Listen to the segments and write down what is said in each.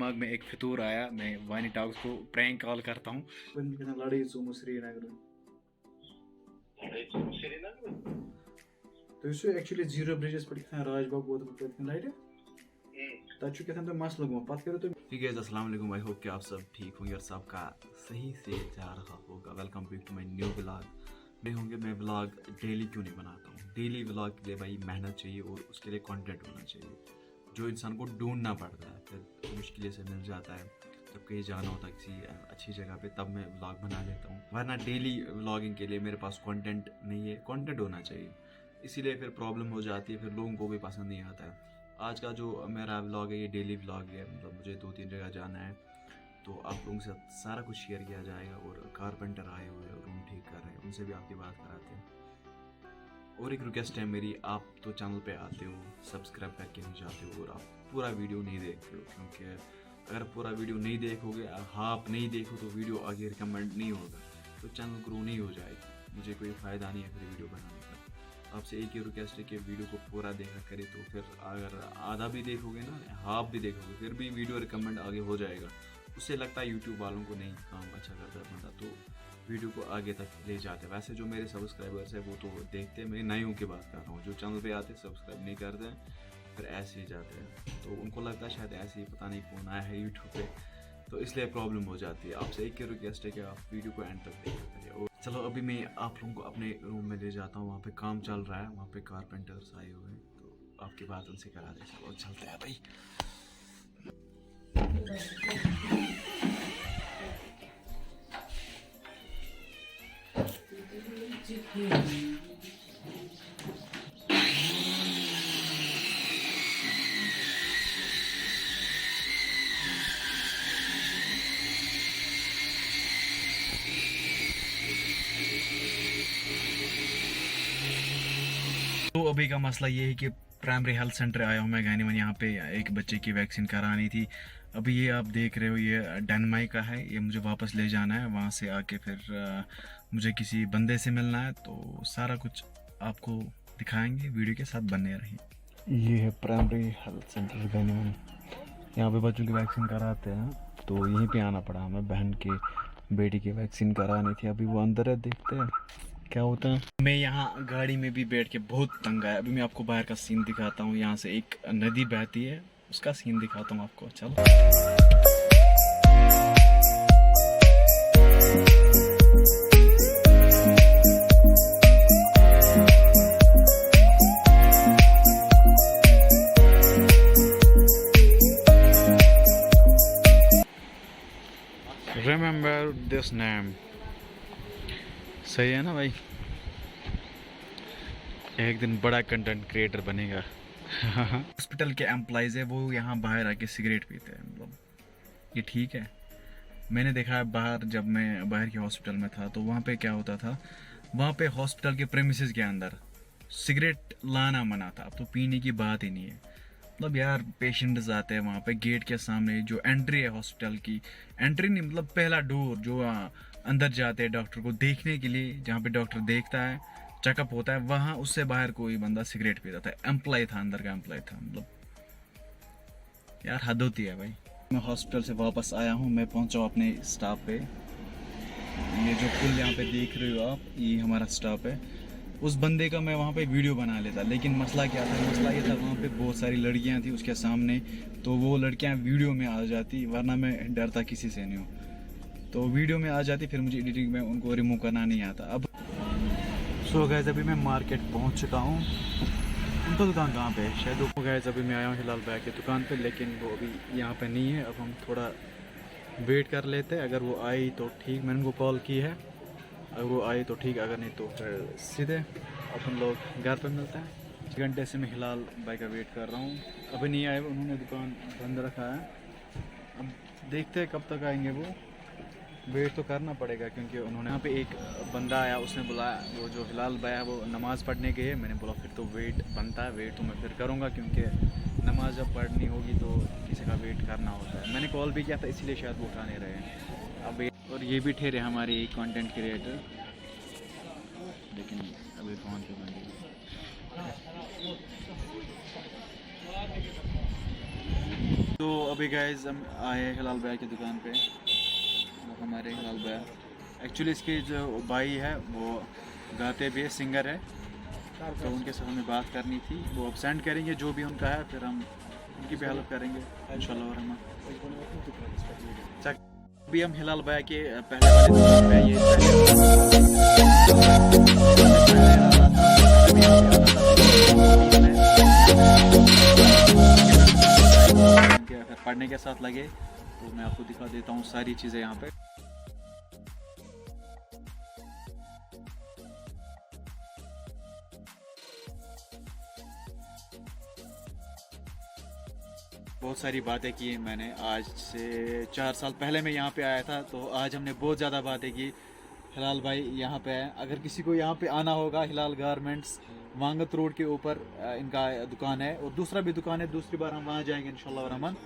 दिमाग में एक फितूर आया, मैं वानी टॉक्स को प्रैंक कॉल करता हूँ। लड़ाई श्रीनगर तो एक्चुअली जीरो ब्रिजस पे राजबाग वोत लाइट तक तो मसल गो पत करो तुम। ठीक है, अस्सलाम वालेकुम, आई होप कि आप सब ठीक होंगे और सबका सही से जा रहा होगा। Welcome back to my new vlog. नहीं होंगे मैं व्लॉग डेली क्यों नहीं बनाता हूँ। डेली व्लॉग के लिए भाई मेहनत चाहिए और उसके लिए कंटेंट होना चाहिए जो इंसान को ढूंढना पड़ता है, फिर मुश्किल से मिल जाता है। जब कहीं जाना होता है किसी अच्छी जगह पे तब मैं व्लॉग बना लेता हूँ, वरना डेली व्लॉगिंग के लिए मेरे पास कंटेंट नहीं है। कंटेंट होना चाहिए, इसीलिए फिर प्रॉब्लम हो जाती है, फिर लोगों को भी पसंद नहीं आता है। आज का जो मेरा व्लॉग है ये डेली व्लॉग है, मतलब मुझे 2-3 जगह जाना है तो आप लोगों के साथ सारा कुछ शेयर किया जाएगा। और कारपेंटर आए हुए हैं, रूम ठीक कर रहे हैं, उनसे भी आपकी बात कराते हैं। और एक रिक्वेस्ट है मेरी, आप तो चैनल पे आते हो, सब्सक्राइब करके नहीं जाते हो और आप पूरा वीडियो नहीं देखते हो, क्योंकि अगर पूरा वीडियो नहीं देखोगे, आप नहीं देखो तो वीडियो आगे रिकमेंड नहीं होगा, तो चैनल ग्रो नहीं हो जाएगी, मुझे कोई फ़ायदा नहीं है फिर वीडियो बनाने का। आपसे एक ही रिक्वेस्ट है कि वीडियो को पूरा देखा करें, तो फिर अगर आधा भी देखोगे ना, हाफ भी देखोगे, फिर भी वीडियो रिकमेंड आगे हो जाएगा। उससे लगता है यूट्यूब वालों को नहीं, काम अच्छा करता है बंदा, तो वीडियो को आगे तक ले जाते हैं। वैसे जो मेरे सब्सक्राइबर्स हैं वो तो देखते हैं, मैं नयों की बात कर रहा हूँ, जो चैनल पे आते सब्सक्राइब नहीं करते हैं फिर ऐसे ही जाते हैं, तो उनको लगता है शायद ऐसे ही पता नहीं कौन आया है यूट्यूब पे, तो इसलिए प्रॉब्लम हो जाती है। आपसे एक ही रिक्वेस्ट है कि आप वीडियो को एंड तक देखा करिए। और चलो अभी मैं आप लोगों को अपने रूम में ले जाता हूँ, वहाँ पे काम चल रहा है, वहाँ पे कारपेंटर्स आए हुए हैं, तो आपकी बात उनसे करा दे। चलो चलते हैं भाई। तो अभी का मसला ये है कि प्राइमरी हेल्थ सेंटर आया हूँ मैं गानीवन, यहाँ पे एक बच्चे की वैक्सीन करानी थी। अभी ये आप देख रहे हो ये डेनमार्क का है, ये मुझे वापस ले जाना है, वहाँ से आके फिर मुझे किसी बंदे से मिलना है, तो सारा कुछ आपको दिखाएंगे, वीडियो के साथ बने रहिए। ये है प्राइमरी हेल्थ सेंटर गानीवन, यहाँ पे बच्चों की वैक्सीन कराते हैं, तो यहीं पे आना पड़ा हमें। बहन के बेटी की वैक्सीन करानी थी, अभी वो अंदर है, देखते हैं क्या होता है। मैं यहाँ गाड़ी में भी बैठ के बहुत तंग आया। अभी मैं आपको बाहर का सीन दिखाता हूँ, यहाँ से एक नदी बहती है, उसका सीन दिखाता हूँ आपको। चलो रिमेम्बर दिस नेम, सही है ना भाई, एक दिन बड़ा कंटेंट क्रिएटर बनेगा। हॉस्पिटल के एम्प्लॉइज है, वो यहाँ बाहर आके सिगरेट पीते हैं, मतलब ये ठीक है? मैंने देखा है बाहर, जब मैं बाहर के हॉस्पिटल में था तो वहाँ पे क्या होता था, वहाँ पे हॉस्पिटल के प्रेमिसेस के अंदर सिगरेट लाना मना था, अब तो पीने की बात ही नहीं है। मतलब यार पेशेंट्स आते हैं वहाँ पे, गेट के सामने जो एंट्री है हॉस्पिटल की, एंट्री नहीं मतलब पहला डोर जो अंदर जाते हैं डॉक्टर को देखने के लिए, जहाँ पे डॉक्टर देखता है, चेकअप होता है, वहाँ उससे बाहर कोई बंदा सिगरेट पीता था, एम्प्लॉय था, अंदर का एम्प्लॉय था। मतलब यार हद होती है भाई। मैं हॉस्पिटल से वापस आया हूँ, मैं पहुँचा हूँ अपने स्टाफ पे। ये जो पुल यहाँ पे देख रहे हो आप, ये हमारा स्टाफ है। उस बंदे का मैं वहाँ पे वीडियो बना लेता, लेकिन मसला क्या था, मसला ये था वहाँ पे बहुत सारी लड़कियाँ थी उसके सामने, तो वो लड़कियाँ वीडियो में आ जाती, वरना मैं डरता किसी से नहीं हूँ, तो वीडियो में आ जाती, फिर मुझे एडिटिंग में उनको रिमूव करना नहीं आता। अब सो गाइस अभी मैं मार्केट पहुँच चुका हूँ। उनका दुकान कहाँ पे है? शायद वो गाइस अभी मैं आया हूँ हिलाल भाई की दुकान पे, लेकिन वो अभी यहाँ पे नहीं है। अब हम थोड़ा वेट कर लेते हैं, अगर वो आई तो ठीक, मैंने उनको कॉल की है, अगर वो आई तो ठीक, अगर नहीं तो फिर सीधे अपन लोग घर पे मिलते हैं। 1 घंटे से मैं हिलाल भाई का वेट कर रहा हूँ, अभी नहीं आए, उन्होंने दुकान बंद रखा है। अब देखते हैं कब तक आएंगे वो, वेट तो करना पड़ेगा, क्योंकि उन्होंने यहाँ पे एक बंदा आया, उसने बुलाया, वो जो हिलाल भाई है वो नमाज़ पढ़ने गए। मैंने बोला फिर तो वेट बनता है, वेट तो मैं फिर करूँगा, क्योंकि नमाज जब पढ़नी होगी तो किसी का वेट करना होता है। मैंने कॉल भी किया था, इसीलिए शायद वो उठा नहीं रहे हैं अब। और ये भी ठहरे हमारे कंटेंट क्रिएटर, लेकिन अभी फ़ोन पे बंद है। तो अभी गाइस हम आए हिलाल भैया की दुकान पे। वो हमारे हिलाल भैया एक्चुअली इसके जो भाई है वो गाते भी है, सिंगर है, तो उनके साथ हमें बात करनी थी। वो अब सेंड करेंगे जो भी उनका है, फिर हम उनकी भी हेल्प करेंगे इंशाल्लाह। और हम अभी हम हिलाल भैया के पहले वाले दुकान पे ये अगर पढ़ने के साथ लगे तो मैं आपको दिखा देता हूँ सारी चीज़ें यहाँ पे। बहुत सारी बातें की मैंने। आज से 4 साल पहले मैं यहाँ पे आया था, तो आज हमने बहुत ज़्यादा बातें की। हिलाल भाई यहाँ पे है, अगर किसी को यहाँ पे आना होगा, हिलाल गारमेंट्स वांगत रोड के ऊपर इनका दुकान है, और दूसरा भी दुकान है, दूसरी बार हम वहाँ जाएंगे इंशाल्लाह रहमान।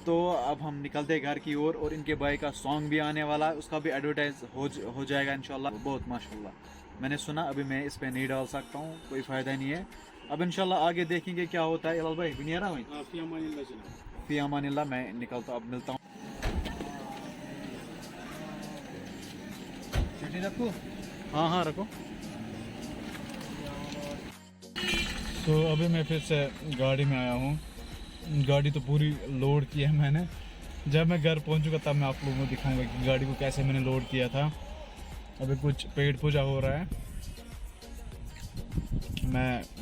तो अब हम निकलते हैं घर की ओर, और इनके भाई का सॉन्ग भी आने वाला है, उसका भी एडवर्टाइज हो जाएगा इंशाल्लाह। बहुत माशाल्लाह मैंने सुना, अभी मैं इस पर नहीं डाल सकता हूँ, कोई फ़ायदा नहीं है। अब इंशाल्लाह आगे देखेंगे क्या होता है। हिलाल भाई बिनियारा भाई फी अमानिल्लाह, मैं निकलता अब मिलता हूँ। चटनी रखो, हाँ हाँ रखो। तो अभी मैं फिर से गाड़ी में आया हूँ। गाड़ी तो पूरी लोड की है मैंने। जब मैं घर पहुँचूँगा तब मैं आप लोगों को दिखाऊंगा कि गाड़ी को कैसे मैंने लोड किया था। अभी कुछ पेट पूजा हो रहा है।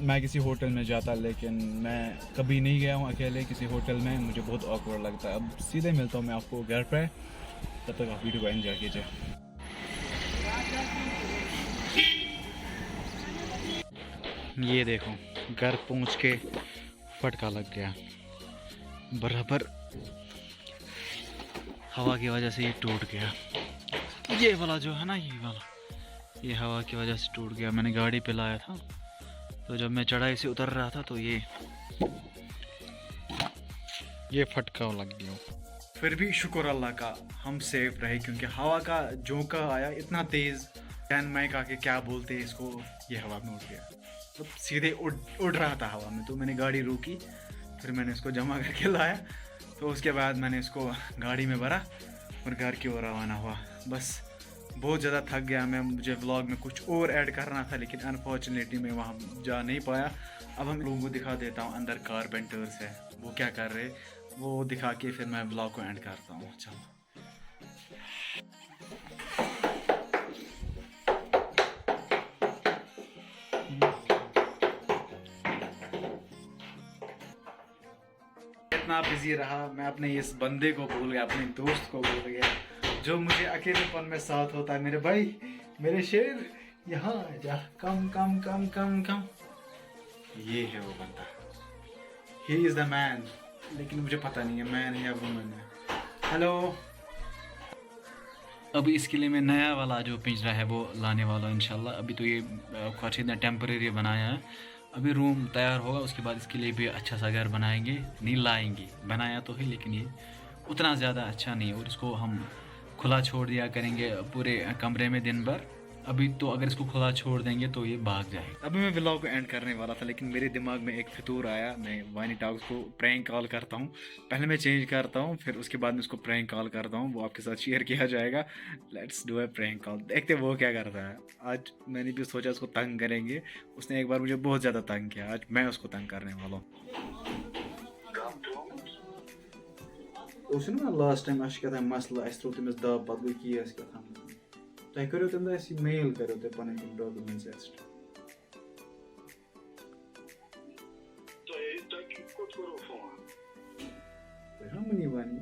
मैं किसी होटल में जाता, लेकिन मैं कभी नहीं गया हूँ अकेले किसी होटल में, मुझे बहुत ऑकवर्ड लगता है। अब सीधे मिलता हूँ मैं आपको घर पे, तब तक आप वीडियो को एंजॉय कीजिए। ये देखो घर पहुँच के फटका लग गया बराबर, हवा की वजह से ये टूट गया। ये वाला जो है ना, ये वाला, ये हवा की वजह से टूट गया। मैंने गाड़ी पे लाया था, तो जब मैं चढ़ाई से उतर रहा था तो ये फटका लग गया। फिर भी शुक्र अल्लाह का हम सेफ रहे, क्योंकि हवा का झोंका आया इतना तेज़, कैन माइक आके क्या बोलते हैं इसको, ये हवा में उड़ गया, तो सीधे उड़ रहा था हवा में। तो मैंने गाड़ी रोकी, फिर मैंने इसको जमा करके लाया, तो उसके बाद मैंने इसको गाड़ी में भरा और घर की ओर रवाना हुआ। बस बहुत ज़्यादा थक गया मैं, मुझे व्लॉग में कुछ और ऐड करना था, लेकिन अनफॉर्चुनेटली मैं वहाँ जा नहीं पाया। अब हम लोगों को दिखा देता हूँ अंदर कारपेंटर्स है वो क्या कर रहे, वो दिखा के फिर मैं व्लॉग को एंड करता हूँ। चलो इतना बिजी रहा, मैं अपने इस बंदे को भूल गया, अपने दोस्त को भूल गया, जो मुझे अकेलेपन में साथ होता है। मेरे भाई, मेरे शेर, यहाँ जा, कम कम कम कम कम। ये है वो बंदा, ही इज द मैन, लेकिन मुझे पता नहीं है मैन है या वुमन है। हेलो, अभी इसके लिए मैं नया वाला जो पिंजरा है वो लाने वाला हूँ इंशाल्लाह। अभी तो ये कुछ इतना टेम्परेरी बनाया है, अभी रूम तैयार होगा, उसके बाद इसके लिए भी अच्छा सा घर बनाएंगे, नहीं लाएंगे, बनाया तो है लेकिन ये उतना ज़्यादा अच्छा नहीं है। और इसको हम खुला छोड़ दिया करेंगे पूरे कमरे में दिन भर। अभी तो अगर इसको खुला छोड़ देंगे तो ये भाग जाएगा। अभी मैं व्लॉग को एंड करने वाला था, लेकिन मेरे दिमाग में एक फितूर आया। मैं वानी टॉक्स को प्रैंक कॉल करता हूँ, पहले मैं चेंज करता हूँ, फिर उसके बाद मैं उसको प्रैंक कॉल करता हूँ, वो आपके साथ शेयर किया जाएगा। Let's do a prank call, देखते वो क्या करता है। आज मैंने भी सोचा उसको तंग करेंगे, उसने एक बार मुझे बहुत ज़्यादा तंग किया, आज मैं उसको तंग करने वाला हूँ। ना लास्ट टाइम क्या मसला, त्रो तमिस दब, पे गई केस क्या तुम करो तम दह मेल करो तुम पन डॉक्यूमेंट्स एक्स्ट्रा मनी वानी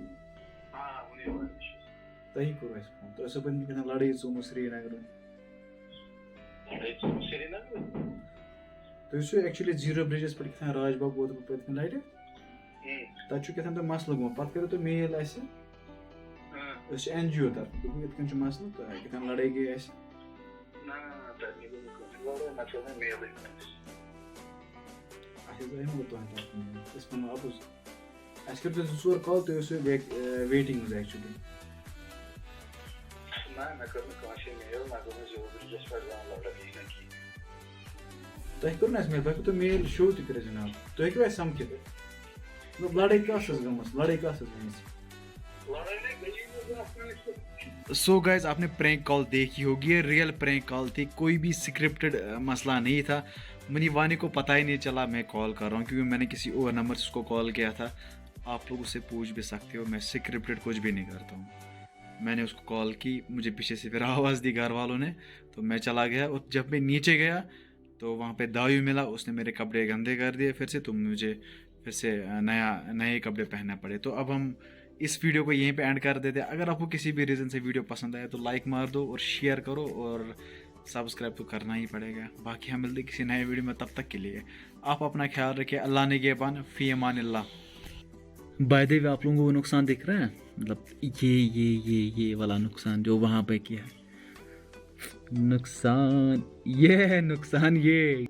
तह कोर फोन तो पे लड़ाई चोमो श्रीनगर तुम एक्चुअली जीरो ब्रिजस पे राजबाग वोत पे लटि तक क्या मसल गो पे करो तुम मेल NGO तरफ ये मसल तो क्या लड़ाई गई कर 2 कॉल तुम वेटिंग एक्चुअली तुम करो ना मेल पे तो मेल शो तक जनाब तुम हेको समखित लड़ाई कस गमस लड़ाई कस गमस सो गाइज आपने प्रैंक कॉल देखी होगी, ये रियल प्रैंक कॉल थी, कोई भी स्क्रिप्टेड मसला नहीं था। मनी वानी को पता ही नहीं चला मैं कॉल कर रहा हूँ, क्योंकि मैंने किसी और नंबर से उसको कॉल किया था। आप लोग उससे पूछ भी सकते हो, मैं स्क्रिप्टेड कुछ भी नहीं करता हूँ। मैंने उसको कॉल की, मुझे पीछे से फिर आवाज़ दी घर वालों ने, तो मैं चला गया। और जब मैं नीचे गया तो वहाँ पे दाऊ मिला, उसने मेरे कपड़े गंदे कर दिए फिर से, तो मुझे फिर से नए कपड़े पहनने पड़े। तो अब हम इस वीडियो को यहीं पे एंड कर देते हैं। अगर आपको किसी भी रीज़न से वीडियो पसंद आए तो लाइक मार दो और शेयर करो, और सब्सक्राइब तो करना ही पड़ेगा। बाकी हम मिलते हैं किसी नए वीडियो में, तब तक के लिए आप अपना ख्याल रखिए। अल्लाह ने गेबान फ़ी अमान अल्लाह। बाय द वे आप लोगों को नुकसान दिख रहा है, मतलब ये वाला नुकसान जो वहाँ पे किया है, नुकसान ये है, नुकसान ये